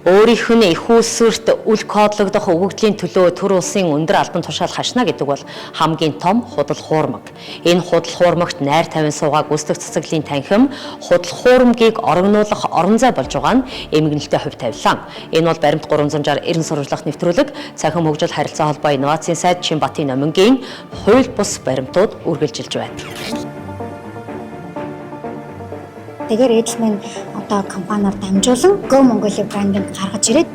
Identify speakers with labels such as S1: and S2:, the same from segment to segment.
S1: Өөрийнх нь их үүсвэрт үл кодлогдох өгөгдлийн төлөө төр улсын өндөр албан тушаал хашна гэдэг бол хамгийн том худал хуурмаг. Энэ худал хуурмагт найр тавин суугааг гүйцэтгэх цэцэглэлийн танхим худал хуурмгийг орогнуулах орон зай болж байгаа нь эмгэнэлтэй хувь тавилаа. Энэ бол баримт 360 эрен сурвалжлах нэвтрүүлэг цахим хөгжил харилцаа холбоо инновацийн сайд Чинбатын номингийн хууль бус баримтууд үргэлжилж байна.
S2: Тэгэхээр Edelman одоо компаниар дамжуулан Go Mongolia брендинг гаргаж ирээд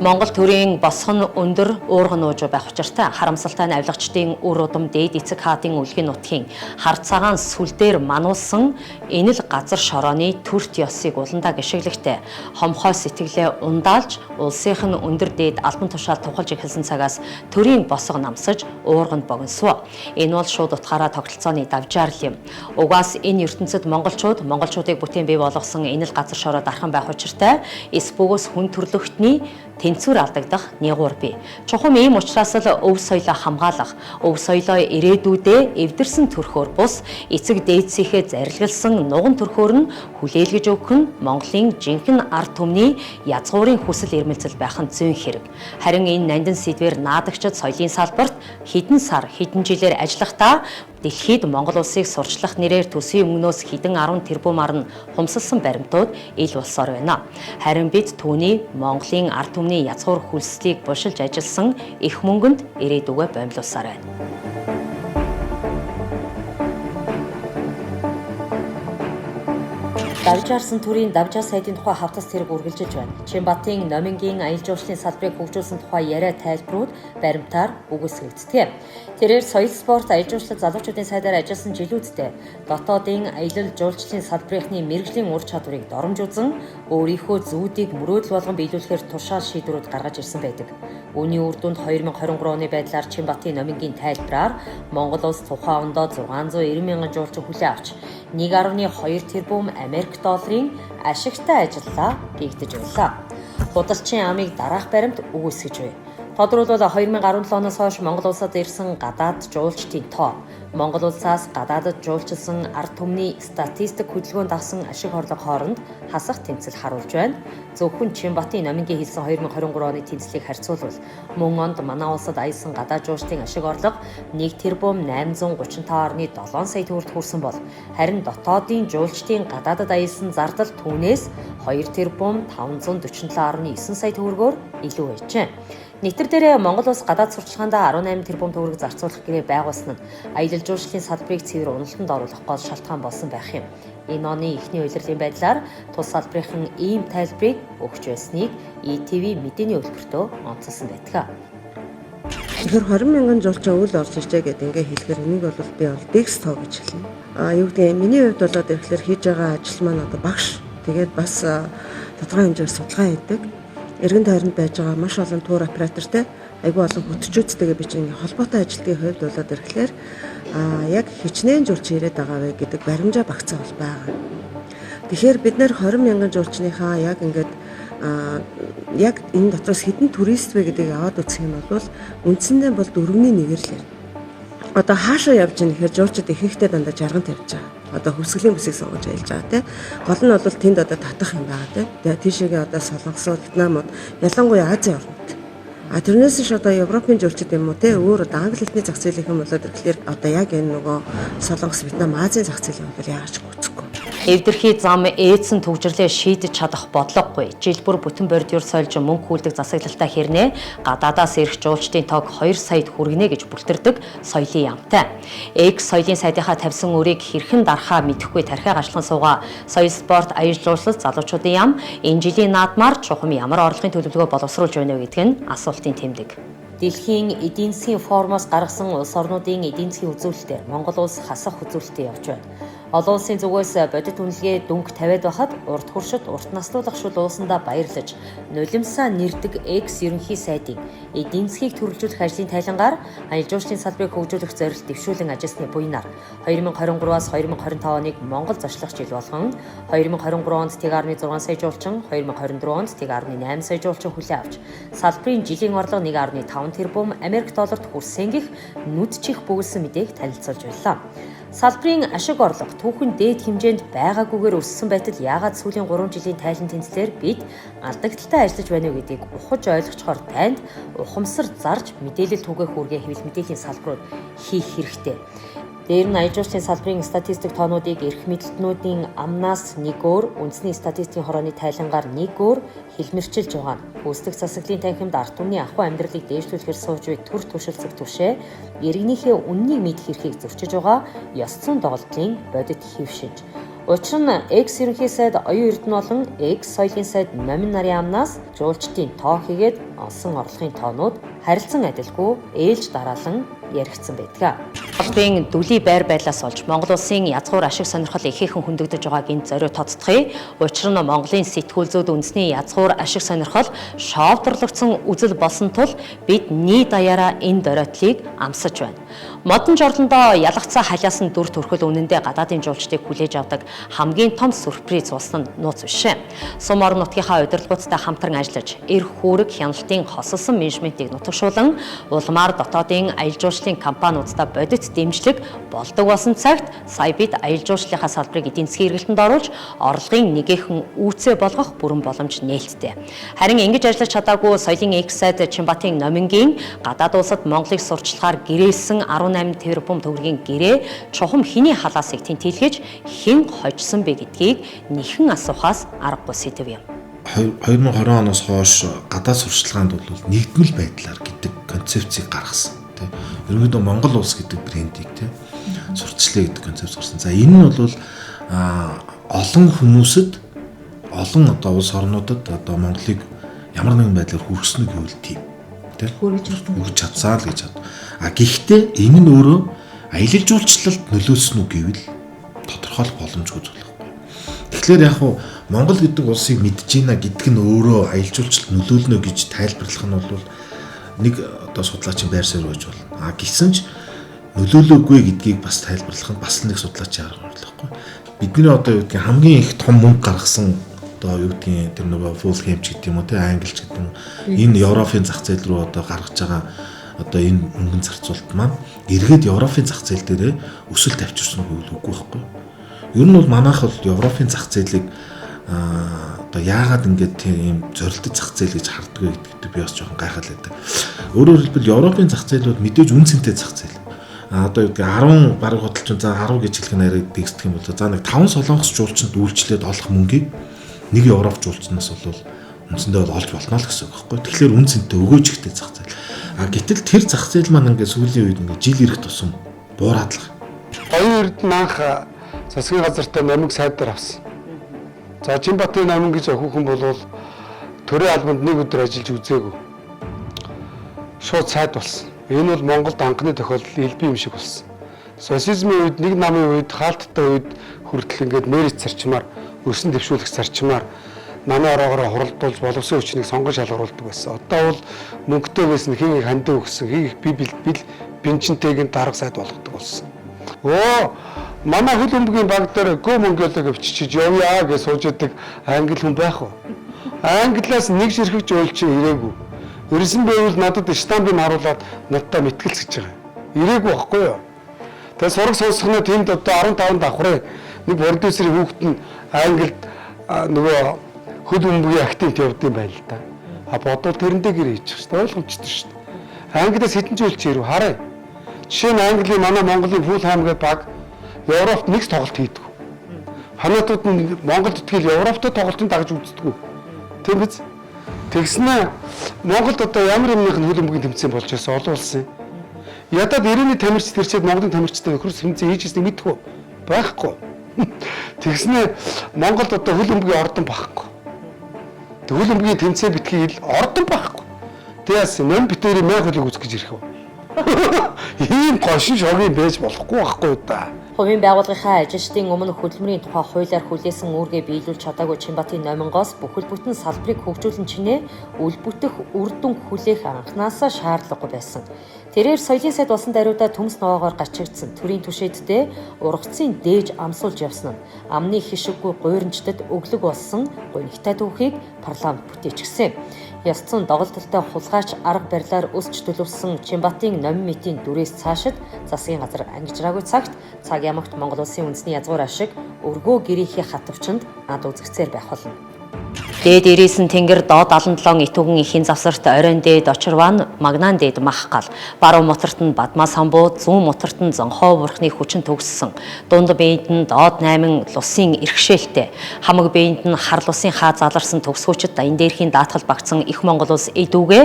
S1: Монгол төрийн босгон өндөр уурган ууж байх учиртай харамсалтай нь авилгачдын үр удам дээд эцэг хаадын үлгийн нутгийн хар цагаан сүл дээр мануулсан энэ л газар шорооны төрт ёсыг уландаа гიშгэлэхтэй хомхой сэтгэлээ ундаалж улсынх нь өндөр дээд албан тушаал тухалж эхэлсэн цагаас төрийн босго намсаж уурганд богиносов. Энэ бол шууд утгаараа тогтолцооны давжаарлал юм. Угаас энэ ертөнцид монголчуудыг бүтээн бий болгосон энэ л газар шороо дархан байх учиртай эс бөгөөс хүн төрлөختний тэнцвэр алдагдах нэгур бий. Чухам ийм учраас л өв соёлоо хамгаалах, өв соёлоо ирээдүйдээ эвдэрсэн төрхөөр бус эцэг дээдсийнхээ зарилгалсан нуган төрхөөр нь хүлээлгэж өгөх нь Монголын жинхэнэ ард түмний язгуурын хүсэл эрмэлзэл байх нь зүйн хэрэг. Харин энэ нандин сэдвэр наадагчид соёлын салбарт хэдэн сар, хэдэн жилээр ажиллахдаа дэлхийд Монгол улсыг сурчлах нэрээр төсвийн өмнөөс хэдэн 10 тэрбум арна хумсалсан баримтууд ил болсоор байна. Харин бид түүний Монголын ард түмний язгуур хүслийг булшилж ажилласан их мөнгөнд ирээдүгөө боомлуулсаар байна. Давжаарсан төрийн давжаа сайдын тухай хавтас тэрэг үргэлжилж байна. Чинбатын номингийн аялал жуулчлалын салбарыг хөгжүүлсэн тухай яриа тайлбарууд баримтаар үгүйсгэгддэг. Тэрээр соёл спорт аялал жуулчлал залуучуудын сайдаар ажилласан жилүүддээ дотоодын аялал жуулчлалын салбарынхны мэргэжлийн ур чадварыг доромжуулсан өөрийнхөө зүүдийг мөрөөдөл болгон биелүүлэхээр тушаал шийдвэрүүд гаргаж ирсэн байдаг. Үүний үр дүнд 2023 оны байдлаар Чинбатын номингийн тайлбараар Монгол улс тухайн ондоо 690 мянган жуулчин хүлээн авч 1.2 тэрбум Америк долларын ашигтай ажиллалаа гэгдэж байлаа. Худалчин амыг дараах баримт үгүйсгэж буй. Тодорхойлбол 2017 оноос хойш Монгол улсад ирсэн гадаад жуулчдын тоо, Монгол улсаас гадаадд жуулчилсан ард түмний статистик хөдөлгөөнд авсан ашиг орлого хооронд хасах тэмцэл харуулж байна. Зөвхөн Чинбатын номингийн хэлсэн 2023 оны тэнцлийг харьцуулбал мөн онд манай улсад аялсан гадаад жуулчдын ашиг орлого 1 тэрбум 835.7 сая төгрөгт хүрсэн бол харин дотоодын жуулчдын гадаадд аялсан зардал түүнээс 2 тэрбум 547.9 сая төгрөгөөр илүү байжээ. Нийтэр дээр Монгол улс гадаад сурчлагаандаа 18 тэрбум төгрөг зарцуулах гэрээ байгуулсан нь аялал жуулчлалын салбарыг цэвэр уналтанд оруулах гол шалтгаан болсон байх юм. Энэ оны эхний улирлын байдлаар тус салбарынхан ийм тайлбарыг өгч байсныг ETV мэдээний хөтөлбөртөө онцолсон байдаг.
S3: Тэгэхээр 20 мянган жуулчин үйл орж иржээ гэдэг ингээ хэлэхээр энийг бол би бол бигс тоо гэж хэлнэ. Юу гэдэг миний хувьд бол тэгэхээр хийж байгаа ажил маань одоо багш. Тэгээд бас тодорхой хэмжээр судалгаа хийдэг. Эргэн тойронд байж байгаа маш олон тур оператортай айгүй олон хөтөлчүүдтэйгээ би чинь холбоотой ажилтны хувьд болоод ирэхлээр яг хичнээн жуулчин ирээд байгаа вэ гэдэг баримжаа багцаа бол байгаа. Тэгэхээр бид нэр 20 мянган жуулчныхаа яг ингээд яг энэ дотроос хэдэн турист вэ гэдгийг аваад үзэх юм бол үндсэндээ бол 4-ний 1-ээр л. Одоо хаашаа явж байгаа нэхэр жуулчид ихэнхдээ дандаа жарган тавьж байгаа. Одоо хөвсгөлийн бүсийг сонгож аялж байгаа тий. Гол нь бол тэнд одоо татах юм байгаа тий. Тэгээ тийшээгээ одоо Солонгос, Вьетнамууд ялангуяа Азийн орнууд. Тэрнээс ш одоо Европын жуулчид юм уу тий өөр одоо англи хэлний зах зээлийнх юм болоод ирэхлээр одоо яг энэ нөгөө Солонгос, Вьетнам, Азийн зах зээл юм бол яач гүцэхгүй.
S1: Эвдэрхий зам ээдсэн төвжирлээ шийдэж чадах бодлогогүй. Жил бүр бүтэн бордюр сольж мөнгө хүлдэг засаглалтаа хэрнээ гадаадаас ирэх жуулчдын тоог 2 саяд хүргэнэ гэж бүртэрдэг соёлын яамтай. X соёлын сайдынхаа тавьсан өрийг хэрхэн дарахаа мэдэхгүй тархиа гашлан суугаа соёл спорт аяж жуулчлал залуучуудын яам энэ жилийн наадмаар чухам ямар орлогын төлөвлөгөө боловсруулж байна вэ гэдэг нь асуултын тэмдэг. Дэлхийн эдийн засгийн форумоос гаргасан улс орнуудын эдийн засгийн үзүүлэлтээр Монгол улс хасах үзүүлэлтэд явж байна. Олон улсын зүгээс бодит үнэлгээ дүнг тавиад байхад урт хуршид урт наслуулах шул уусандаа баярлаж нулимсаа нэрдэг X ерөнхий сайдын эдийн засгийг төрөлжүүлэх ажлын тайлангаар аялал жуулчлалын салбарыг хөгжүүлэх зорилт дэвшүүлэн ажилласны буйнаар 2023-аас 2025 оныг Монгол зочлох жил болгон 2023 онд 1.6 сая жуулчин, 2024 онд 1.8 сая жуулчин хүлээн авч салбарын жилийн орлого 1.5 тэрбум Америк долларт хүрсэн гэх нүд чих бөглсөн мэдээг танилцуулж байлаа. Салбарын ашиг орлого түүхэн дээд хэмжээнд байгаагүйгээр өссөн байтал яагаад сүүлийн 3 жилийн тайлан тэнцлэр бид алдагдaltaй ажиллаж байна вэ гэдгийг ухаж ойлгочхоор танд ухамсар зарж мэдээлэл түгээх үүргээ хэвлэл мэдээллийн салбарууд хийх хэрэгтэй. Дээр нь аяж жуулчлалын салбарын статистик тоонуудыг эрх мэдэлтнүүдийн амнаас 1-өөр, үндэсний статистикийн хорооны тайлангаар 1-өөр хэлмэрчилж байгаа нь гүйцэтгэх засаглалын танхимд ард түмний ахуй амьдралыг дээшлүүлэхээр сууж буй төр туршилцах түвшээ иргэнийхээ үннийг мэдэх эрхийг зөрчиж байгаа ёс зүйн доголдолын бодит хэв шинж. Учир нь X ерөнхий сайд оюун эрдэнэ болон X соёлын сайд номин нарын амнаас жуулчдын тоо хийгээд олсон орлогын тоонууд харилцан адилгүй ээлж дараалан яригдсан байдаг. Улсын дүлий байр байдлаас олж Монгол улсын язгуур ашиг сонирхол ихээхэн хөндөгдөж байгааг энд зориу тодтогъё. Учир нь Монголын сэтгүүл зүйд үндэсний язгуур ашиг сонирхол шоовдорлогдсон үзэл болсон тул бид нийт даяараа энэ доройтлыг амсаж байна. Модон жорлондоо ялгцаа халиас нь дүр төрхөл үнэндээ гадаадын жуулчдыг хүлээж авдаг хамгийн том сюрприз болсон нууц биш. Сум орон нутгийнхаа удирдлагуудтай хамтран ажиллаж, эр хүүрэг хяналтын хосолсон менежментийг нутагшуулан, улмаар дотоодын аялал жуулчлалын компаниудтай бодит дэмжлэг болдог болсон цагт сая бид аялал жуулчлалынхаа салбарыг эдийн засгийн эргэлтэнд оруулж, орлогын нэгэхэн үүсээ болгох бүрэн боломж нээлттэй. Харин ингэж ажиллаж чадаагүй соёлын X сайд Чимбатын номингийн гадаад улсад Монголыг сурчлахаар гэрээлсэн 18 тэрбум төгрөгийн гэрээ чухам хэний халаасыг тэнтэлгэж хэн хожсон бэ гэдгийг нэхэн асуухаас аргагүй сэдв юм.
S4: 2020 оноос хойш гадаад сурчлагаанд бол нэгдмэл байдлаар гэдэг концепцийг гаргасан. Ерөнхийдөө Монгол улс гэдэг брендийг сурчлаа гэдэг концепц гарсан. За энэ нь бол олон хүмүүсэд олон улс орнуудад Монголыг ямар нэгэн байдлаар хүргэснэ гэвэл тийм хүргэж чадсаа л гэж бод. Гэхдээ энэ нь өөрөө аялал жуулчлалд нөлөөсөн үү гэвэл тодорхойлох боломжгүй зүйл байхгүй. Тэгэхээр яг хуу Монгол гэдэг улсыг мэдж байна гэдг нь өөрөө аялал жуулчлалд нөлөөлнө гэж тайлбарлах нь бол нэг судлаачийн байр суурь байж болно. Гэсэн ч нөлөөлөөгүй гэдгийг бас тайлбарлах нь бас нэг судлаачийн арга барил байхгүй. Бидний юу гэдгийг хамгийн их том мөнгө гаргасан юу гэдгийг тэр нөгөө Fulham ч гэдэг юм уу англич гэдэг юм. Энэ Европын зах зээл рүү гаргаж байгаа энэ мөнгөний зарцуулалт маань эргээд Европын зах зээл дээр өсөлт авчирсан үгүй байхгүй. Ер нь бол манайх бол Европын зах зээлийг яагаад ингэж тийм зорилттой зах зээл гэж харддаг вэ гэдэгт би бас жоохон гайхал байдаг. Өөрөөр хэлбэл Европын зах зээлүүд мэдээж үн цэнтэй зах зээл. Одоо 10 бараг хөдөлчин за 10 гэж хэлэх нь арай дэгсдэг юм бол за нэг 5 солонгос жуулчинд үйлчлээд олох мөнгийг нэг Европ жуулчнаас бол үндсэндээ олж болно л гэсэн үг байхгүй. Тэгэхээр үн цэнтэй өгөөж ихтэй зах зээл. Гэтэл тэр зах зээл маань ингээд сүүлийн үед ингээд жил ирэх тусам буураад л.
S5: Оюун эрдэнэ анх засгийн газартай номиг сайдаар авсан. За Чимбатын номиг гэж хүүхэн бол төрийн албанд нэг өдөр ажиллаж үзээгүй. Шууд сайд болсон. Энэ бол Монголд анхны тохиолдол элбэг юм шиг болсон. Социализмын үед нэг намын үед хаалттай үед хүртэл ингээд мэрит зарчмаар өсөн дэвшүүлэх зарчмаар манай ороогоор хуралдуулж боловсон хүчнийг сонгон шалгаруулдаг байсан. Одоо бол мөнгөтэйгээс нь хийг хандив өгсөн, хийг бил бенчинтэйг дарга сайд болгодог болсон. Манай хөл өмгийн баг дээр гөө мөнгөлөг өвччихж явъя гэж сууж идэг англи хүн байх уу? Англиас нэг ширхэгч уйлж ирээгүй. Ирсэн байвал надад штампыг харуулад надтай мэтгэлц гэж байгаа. Ирээгүй байхгүй юу? Тэгээ сураг сонсохноо тэнд одоо 15 давхрын нэг продюсерийн хүүхэд нь англид нөгөө хөл өмгийн активт явд юм байна л да. Бодвол тэрэндээ гэр хийж шүү дээ. Ойлгомжтой шүү дээ. Англиас хэдэн жил ирв харъя. Жишээ нь Английн манай Монголын Fulham гэдэг баг Европт нэг тоглолт хийдэг. Ханаатууд нь Монголд итгэл Европтой тоглолтын дагаж үздэг. Тийм биз? Тэгснэ Монголд одоо ямар юмных нь хөл өмгийн тэмцээн болж байсан олон улсын. Ядаад 90-ийн тамирчид ирчээд Монголын тамирчидтай нөхрөс хэмжээ хийжсэн мэдгүй байхгүй. Тэгснэ Монголд одоо хөл өмгийн ордон байхгүй. Хөл өмгийн тэмцээн битгий ордон байхгүй. Тэгээс ном битэрийн май хөлийг үзэх гэж ирэх үү? Ийм гошин шогийн байж болохгүй байхгүй да.
S1: Хувийн байгууллагынхаа ажилчдын өмнө хөдөлмөрийн тухай хуулиар хүлээсэн үүргээ биелүүлж чадаагүй Чимбатын номингоос бүхэл бүтэн салбарыг хөгжүүлэн чинээ үл бүтэх үр дүн хүлээх анхнаасаа шаардлагагүй байсан. Тэрээр соёлын сайд болсон даруйдаа төмс ногоогоор гачигдсан төрийн түшээдтэй ургацын дээж амсуулж явсан нь амны хишиггүй гуйрамчдад өглөг болсон гунигтай түүхийг парламент бүтээчихсэн. Ёс зүйн доголдолтой хулгайч арга барилаар өсч төлөвлөсөн Чимбатын номин мэтийн дүрээс цаашид засгийн газар ангижраагүй цагт цаг ямагт Монгол Улсын үндэсний язгуур ашиг өргөө гэрийнхээ хатвчинд ад үзэгцээр байх болно. Дээд ирээсэн тэнгэр доод 77 итүгэн ихийн завсарт оройн дээд очирван магнаан дээд махгал баруун мутарт нь бадмаа самбуу зүүн мутарт нь зонхоо бурхны хүчин төгссөн дунд бээнд нь доод 8 лусын иргэшээлтэй хамаг бээнд нь хар лусын хаа заларсан төгсгөөчд даян дээрхийн даатгал багцсан их Монгол улс эдүүгээ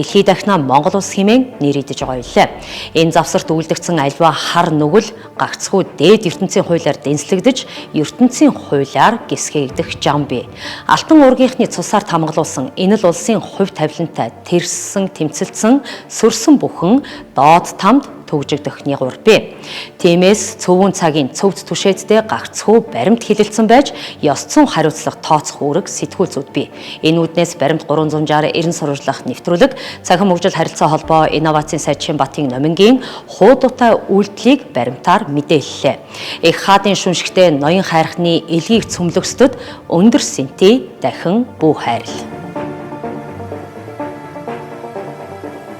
S1: дэлхий дахна Монгол улс хэмээн нэрийдэж байгаа юм. Энэ завсарт үйлдэгдсэн альва хар нүгэл гагцхүү дээд ертөнцийн хуулиар дэнслэгдэж ертөнцийн хуулиар гисгээгдэх зам бий. Алтан уургийнхны цусаар хамгаалуулсан энэ л улсын хувь тавилантай тэрссэн тэмцэлцэн сөрсөн бүхэн доод тамд төгжигдөх нягур бий. Тиймээс цөвүүн цагийн цөвд түшээдтэй гагцхүү баримт хилэлцэн байж ёс зүйн хариуцлага тооцох үүрэг сэтгүүл зүд бий. Энэ үүднээс баримт 360 сурвалжлах нэвтрүүлэг цахим хөгжил харилцаа холбоо инновацийн сайд Чимбатын номингийн хуудатай үйлдэлийг баримтаар мэдээллээ. Их хаадын шүншигтэй ноён хайрхны элгийг цөмлөгсдөд өндөр сэнти дахин бүү хайрл.